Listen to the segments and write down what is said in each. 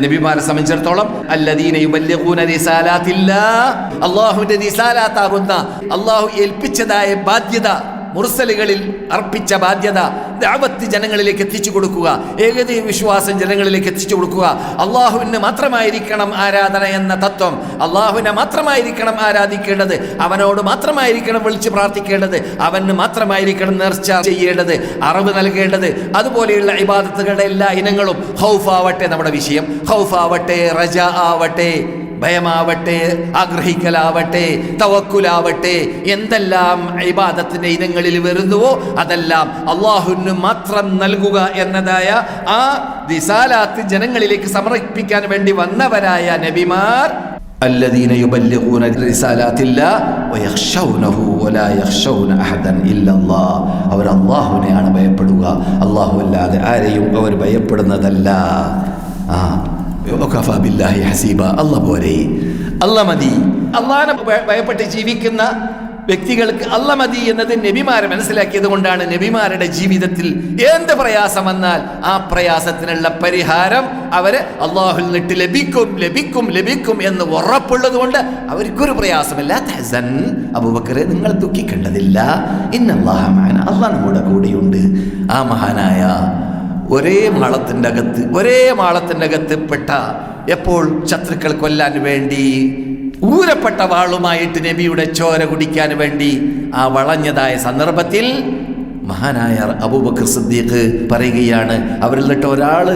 നബിമാരെ സംബന്ധിച്ചിടത്തോളം അല്ലദീന യുബല്ലിഗൂന റിസാലാത്തില്ലാഹ്, അല്ലാഹുവിന്റെ റിസാലാത്താകുന്ന അല്ലാഹു ഏൽപ്പിച്ചതായ ബാധ്യത, മുർസലുകളിൽ അർപ്പിച്ച ബാധ്യത, ദഅവത്ത് ജനങ്ങളിലേക്ക് എത്തിച്ചു കൊടുക്കുക, ഏകദൈവ വിശ്വാസം ജനങ്ങളിലേക്ക് എത്തിച്ചു കൊടുക്കുക. അള്ളാഹുവിന് മാത്രമായിരിക്കണം ആരാധന എന്ന തത്വം, അള്ളാഹുവിനെ മാത്രമായിരിക്കണം ആരാധിക്കേണ്ടത്, അവനോട് മാത്രമായിരിക്കണം വിളിച്ച് പ്രാർത്ഥിക്കേണ്ടത്, അവന് മാത്രമായിരിക്കണം നേർച്ച ചെയ്യേണ്ടത്, അറിവ് നൽകേണ്ടത്. അതുപോലെയുള്ള ഇബാദത്തുകളുടെ എല്ലാ ഇനങ്ങളും, ഖൗഫാവട്ടെ നമ്മുടെ വിഷയം, ഖൗഫാവട്ടെ, റജാ ആവട്ടെ, ഭയമാവട്ടെ, ആഗ്രഹിക്കലാവട്ടെ, തവക്കുലാവട്ടെ, എന്തെല്ലാം ഇബാദത്തിന്റെ ഇനങ്ങളിൽ വരുന്നുവോ അതെല്ലാം അള്ളാഹുവിന് മാത്രം നൽകുക എന്നതായ ആ റിസാലാത്ത് ജനങ്ങളിലേക്ക് സമർപ്പിക്കാൻ വേണ്ടി വന്നവരായ നബിമാർ الذين يبلغون رسالات الله ويخشونه ولا يخشون احدا الا الله. അവർ അല്ലാഹുവിനെയാണ് ഭയപ്പെടുക, അല്ലാഹു അല്ലാതെ ആരെയും അവർ ഭയപ്പെടുന്നതല്ല. അല്ലാഹ് പോരെ, അല്ലാഹ് മതി. അല്ലാഹനെ ഭയപ്പെട്ട് ജീവിക്കുന്ന വ്യക്തികൾക്ക് അല്ലാഹ് മതി എന്നത് നബിമാരെ മനസ്സിലാക്കിയത് കൊണ്ടാണ് നബിമാരുടെ ജീവിതത്തിൽ എന്ത് പ്രയാസം വന്നാൽ ആ പ്രയാസത്തിനുള്ള പരിഹാരം അവര് അല്ലാഹുവിൽ നിന്നിട്ട് ലഭിക്കും ലഭിക്കും ലഭിക്കും എന്ന് ഉറപ്പുള്ളത് കൊണ്ട് അവർക്കൊരു പ്രയാസമില്ല. തഹസൻ, അബൂബക്കറെ നിങ്ങൾ ദുഃഖിക്കേണ്ടതില്ല, ഇന്നല്ലാഹ മഅനാ, അല്ലാഹ് നമ്മുടെ കൂടെയുണ്ട്. ആ മഹാനായ ഒരേ മാളത്തിൻ്റെ അകത്ത് പെട്ട, എപ്പോൾ ശത്രുക്കൾ കൊല്ലാൻ വേണ്ടി ഊരപ്പെട്ട വാളുമായിട്ട് നബിയുടെ ചോര കുടിക്കാൻ വേണ്ടി ആ വളഞ്ഞതായ സന്ദർഭത്തിൽ മഹാനായ അബൂബക്കർ സിദ്ദീഖ് പറയുകയാണ്, അവരിൽ നിന്നിട്ട് ഒരാൾ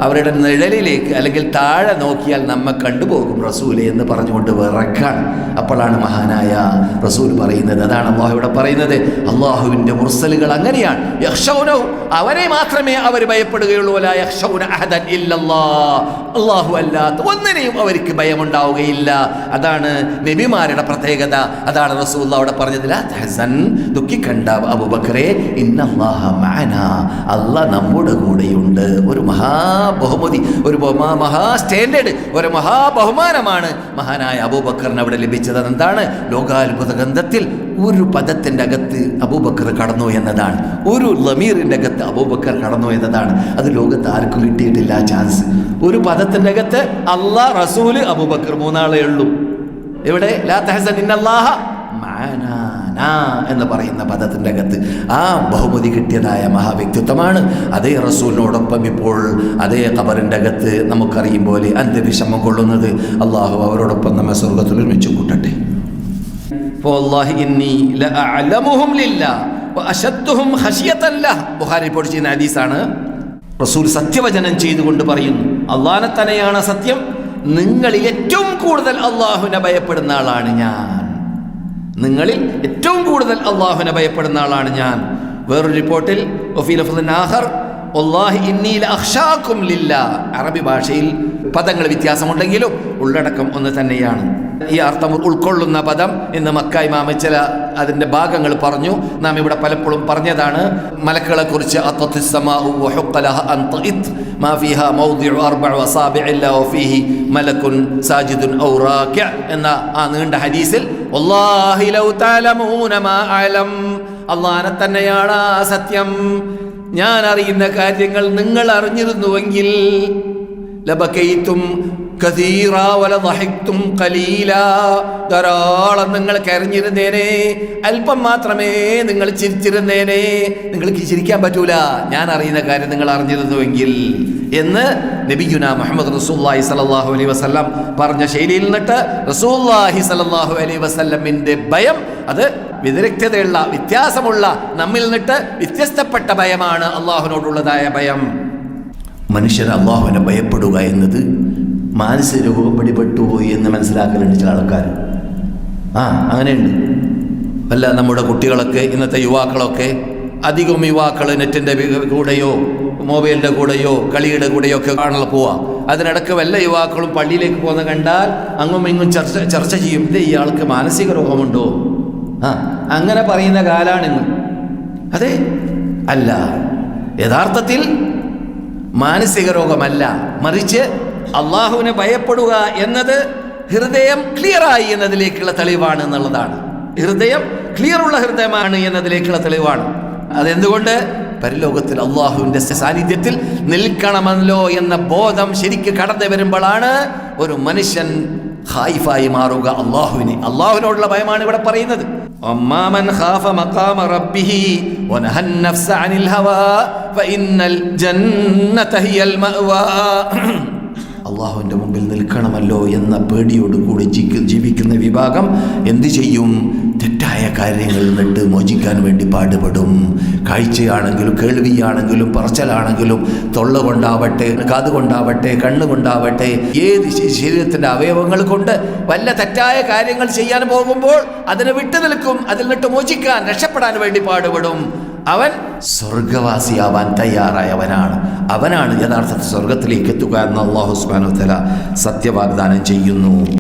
അവരുടെ നിഴലിലേക്ക് അല്ലെങ്കിൽ താഴെ നോക്കിയാൽ നമ്മെ കണ്ടുപോകും റസൂലെ എന്ന് പറഞ്ഞുകൊണ്ട് വിറക്കാണ്. അപ്പോഴാണ് മഹാനായ റസൂൽ പറയുന്നത്, അതാണ് അള്ളാഹു ഇവിടെ പറയുന്നത്, അള്ളാഹുവിൻ്റെ മുർസലുകൾ അങ്ങനെയാണ്, യഖ്ശൗനഹു, അവനെ മാത്രമേ അവർ ഭയപ്പെടുകയുള്ളൂ, ലാ യഖ്ശൗന അഹദൻ ഇല്ലല്ലാഹ്, അള്ളാഹു അല്ലാത്ത ഒന്നിനെയും അവർക്ക് ഭയമുണ്ടാവുകയില്ല. അതാണ് നബിമാരുടെ പ്രത്യേകത. അതാണ് റസൂൽ അവിടെ പറഞ്ഞത്, ലാ തഹസൻ, ദുഃഖിക്കണ്ട അബൂബക്കറെ, ഇന്നല്ലാഹ മഅനാ, അല്ലാഹ് നമ്മുടെ കൂടെയുണ്ട്. ഒരു മഹാബഹുമതി, ഒരു മഹാ സ്റ്റാൻഡേർഡ്, ഒരു മഹാബഹുമാനമാണ് മഹാനായ അബൂബക്കറിന് അവിടെ ലഭിച്ചത്. എന്താണ്? ലോകാത്ഭുത ഗ്രന്ഥത്തിൽ ഒരു പദത്തിൻ്റെ അകത്ത് അബൂബക്കർ കടന്നു എന്നതാണ്, ഒരു ലമീറിൻ്റെ അകത്ത് അബൂബക്കർ കടന്നു എന്നതാണ്. അത് ലോകത്ത് ആർക്കും കിട്ടിയിട്ടില്ല ആ ചാൻസ്. ഒരു പദത്തിൻ്റെ അകത്ത് അല്ലാഹ്, റസൂല്, അബൂബക്കർ, മൂന്നാളേ ഉള്ളൂ. എവിടെ? ലാ തഹസൻ ഇന്നല്ലാഹ മഅനാ എന്ന് പറയുന്ന പദത്തിൻ്റെ അകത്ത് ആ ബഹുമതി കിട്ടിയതായ മഹാവ്യക്തിത്വമാണ്. അതേ റസൂലിനോടൊപ്പം ഇപ്പോൾ അതേ ഖബറിൻ്റെ അകത്ത് നമുക്കറിയും പോലെ അന്ത്യവിഷമം കൊള്ളുന്നത്. അള്ളാഹു അവരോടൊപ്പം നമ്മെ സ്വർഗ്ഗത്തിൽ ഒരുമിച്ച് കൂട്ടട്ടെ. ബുഖാരി റിപ്പോർട്ട് ചെയ്യുന്ന ഹദീസാണ്. റസൂൽ സത്യവചനം ചെയ്തുകൊണ്ട് പറയുന്നു, അള്ളാഹനെ തന്നെയാണ് സത്യം, നിങ്ങളിൽ ഏറ്റവും കൂടുതൽ അള്ളാഹുവിനെ ഭയപ്പെടുന്ന ആളാണ് ഞാൻ, നിങ്ങളിൽ ഏറ്റവും കൂടുതൽ അള്ളാഹുവിനെ ഭയപ്പെടുന്ന ആളാണ് ഞാൻ. വേറൊരു റിപ്പോർട്ടിൽ അറബി ഭാഷയിൽ പദങ്ങൾ വ്യത്യാസമുണ്ടെങ്കിലും ഉള്ളടക്കം ഒന്ന് തന്നെയാണ്. ഈ അർത്ഥം ഉൾക്കൊള്ളുന്ന പദം ഇന്ന് മക്ക ഇമാം ചില അതിൻ്റെ ഭാഗങ്ങൾ പറഞ്ഞു. നാം ഇവിടെ പലപ്പോഴും പറഞ്ഞതാണ് മലക്കുകളെ കുറിച്ച്, എന്ന ആ നീണ്ട ഹദീസിൽ അല്ലാഹനെ തന്നെയാണ് സത്യം, ഞാൻ അറിയുന്ന കാര്യങ്ങൾ നിങ്ങൾ അറിഞ്ഞിരുന്നുവെങ്കിൽ ലബകൈതും കസീറാ വലദഹക്തും ഖലീലാ, ധാരാളം നിങ്ങൾ കരഞ്ഞിരുന്നേനെ, അല്പം മാത്രമേ നിങ്ങൾ ചിരിച്ചിരുന്നേനെ. നിങ്ങൾക്ക് ചിരിക്കാൻ പറ്റൂല, ഞാൻ അറിയുന്ന കാര്യം നിങ്ങൾ അറിഞ്ഞിരുന്നുവെങ്കിൽ എന്ന് നബിയുനാ മുഹമ്മദ് റസൂലുള്ളാഹി സ്വല്ലല്ലാഹു അലൈഹി വസല്ലം പറഞ്ഞ ശൈലിയിൽ നിന്നിട്ട് റസൂലുള്ളാഹി സ്വല്ലല്ലാഹു അലൈഹി വസല്ലമിൻ്റെ ഭയം അത് വ്യതിരിക്തതയുള്ള, വ്യത്യാസമുള്ള, നമ്മിൽ നിന്നിട്ട് വ്യത്യസ്തപ്പെട്ട ഭയമാണ് അള്ളാഹുവിനോടുള്ളതായ ഭയം. മനുഷ്യൻ അള്ളാഹുവിനെ ഭയപ്പെടുക എന്നത് മാനസിക രോഗം പിടിപെട്ടുപോയി എന്ന് മനസ്സിലാക്കലുണ്ട് ചില ആൾക്കാർ. അങ്ങനെയുണ്ട്. അല്ല, നമ്മുടെ കുട്ടികളൊക്കെ, ഇന്നത്തെ യുവാക്കളൊക്കെ, അധികം യുവാക്കൾ നെറ്റിൻ്റെ കൂടെയോ മൊബൈലിൻ്റെ കൂടെയോ കളിയുടെ കൂടെയോ ഒക്കെ ആണല്ലോ പോവുക. അതിനിടയ്ക്ക് വല്ല യുവാക്കളും പള്ളിയിലേക്ക് പോകുന്ന കണ്ടാൽ അങ്ങും ഇങ്ങും ചർച്ച ചെയ്യും, ഇയാൾക്ക് മാനസിക രോഗമുണ്ടോ, അങ്ങനെ പറയുന്ന കാലാണിന്ന്. അതെ, അല്ല, യഥാർത്ഥത്തിൽ മാനസിക രോഗമല്ല, മറിച്ച് അള്ളാഹുവിനെ ഭയപ്പെടുക എന്നത് ഹൃദയം ക്ലിയറായി എന്നതിലേക്കുള്ള തെളിവാണ് എന്നുള്ളതാണ്. ഹൃദയം ക്ലിയറുള്ള ഹൃദയമാണ് എന്നതിലേക്കുള്ള തെളിവാണ്. അതെന്തുകൊണ്ട്? പരലോകത്തിൽ അള്ളാഹുവിൻ്റെ സാന്നിധ്യത്തിൽ നിൽക്കണമല്ലോ എന്ന ബോധം ശരിക്ക് കടന്നു വരുമ്പോഴാണ് ഒരു മനുഷ്യൻ ഖായിഫായി മാറുക. അള്ളാഹുവിനോടുള്ള ഭയമാണ് ഇവിടെ പറയുന്നത്. അമ്മാമൻ ഖാഫ മഖാമ റബ്ബിഹി വനഹൻ നഫ്സ അനിൽ ഹവാ ഫഇന്നൽ ജന്നത ഹിയൽ മഅവാ. അള്ളാഹുവിൻ്റെ മുമ്പിൽ നിൽക്കണമല്ലോ എന്ന പേടിയോടുകൂടി ജീവിക്കുന്ന വിഭാഗം എന്തു ചെയ്യും? തെറ്റായ കാര്യങ്ങൾ നിന്നിട്ട് മോചിക്കാൻ വേണ്ടി പാടുപെടും. കാഴ്ചയാണെങ്കിലും കേൾവിയാണെങ്കിലും പറച്ചലാണെങ്കിലും തൊള്ള കൊണ്ടാവട്ടെ, കാതുകൊണ്ടാവട്ടെ, കണ്ണുകൊണ്ടാവട്ടെ, ഏത് ശരീരത്തിൻ്റെ അവയവങ്ങൾ കൊണ്ട് വല്ല തെറ്റായ കാര്യങ്ങൾ ചെയ്യാൻ പോകുമ്പോൾ അതിനെ വിട്ടു നിൽക്കും. അതിൽ നിന്നിട്ട് മോചിക്കാൻ, രക്ഷപ്പെടാൻ വേണ്ടി പാടുപെടും. അവൻ സ്വർഗവാസിയാവാൻ തയ്യാറായവനാണ്. അവനാണ് യഥാർത്ഥത്തിൽ സ്വർഗത്തിലേക്ക് എത്തുക എന്ന് അല്ലാഹു സുബ്ഹാനഹു വ തആല സത്യവാഗ്ദാനം ചെയ്യുന്നു.